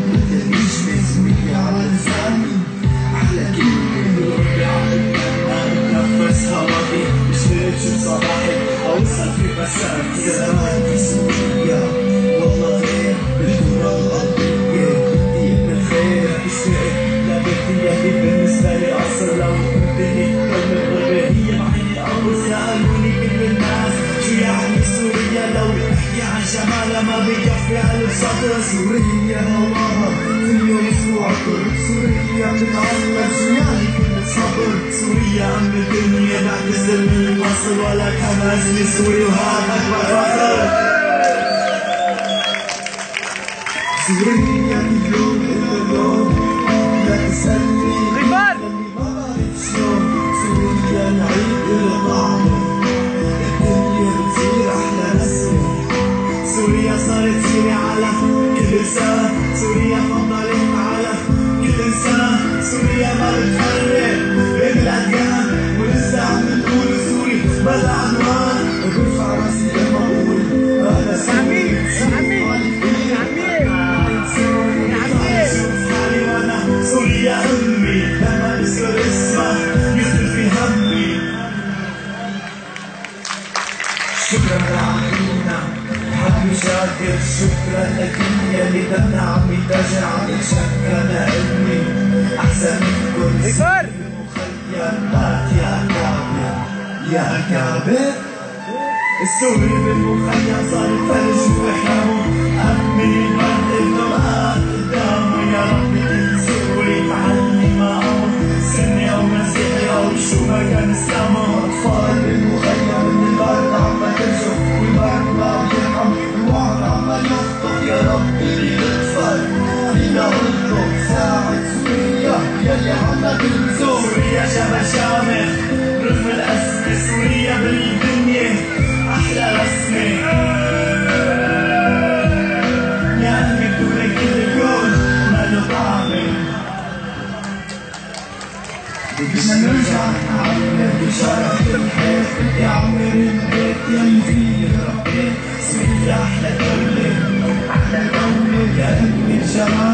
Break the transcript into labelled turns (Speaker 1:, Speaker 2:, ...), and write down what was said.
Speaker 1: متلاقيش سوريا على لساني، أحلى كلمة بربي عليك أنا بتنفس هواكي، مشتاق شوف صباحك أوصل في مسافي. زماني سوريا والله غير بالكرة الأرضية، بدي ابن الخير اشتاق لبيتي يلي بالنسبة لي قصر. لو قلتلي كلمة غربة هي بعيني الأرض، سألوني كل الناس شو يعني سوريا، لو بحكي عن جمالها ما بيكفي قلب صدر. سوريا هواها فيه أسبوع كرد، سوريا بتتعلم شو يعني كلمة صبر. سوريا أم الدنيا بعتذر من المصر، ولا كمازني سوري وهذا أكبر فخر. سوريا اليوم إلا اليوم، لا تسألني للي ما بعرف شلون. سوريا العيد إلا طعمه، الدنيا بتصير أحلى رسمة. سوريا صارت سيرة على كل لسان، سوريا فضلت على كل إنسان. سوريا ما بتفرق بين الأديان، ولسه عم نقول سوري بلا عنوان. برفع راسي لما بقول أنا سوري. سوريا أمي لما نذكر اسمها يخطر في همي. شكرا لعيونا حبي شاكر، شكرا لك يلي دمنا عم يتجع عم يتشكى لأمي. أحسن من كل سوري بالمخيمات يا كابر يا كابر. السوري بالمخيم صار الفرج وحلمه، أمي الورد ابنه مات قدامه. يا رب كل سوري تعلم معه، سني أو مسيحي أو شو ما كان اسلامه. أطفال بالمخيم من البرد عم تنشف، والبرد ما بيرحم، الوعد عمال يخطف. يا رب اللي يغفر فينا اطلب ساعد سوريا يلي عم تنزف. سوريا شبه شامخ رغم الأزمة، سوريا بالدنيا أحلى رسمة. يا أمي بدونك كل الكون ما له طعمة. بدنا نرجع نعمر بشرف الحياة، بدي أعمر البيت يلي فيه ربيت. سوريا أحلى دولة أحلى دولة، يا أمي الجمال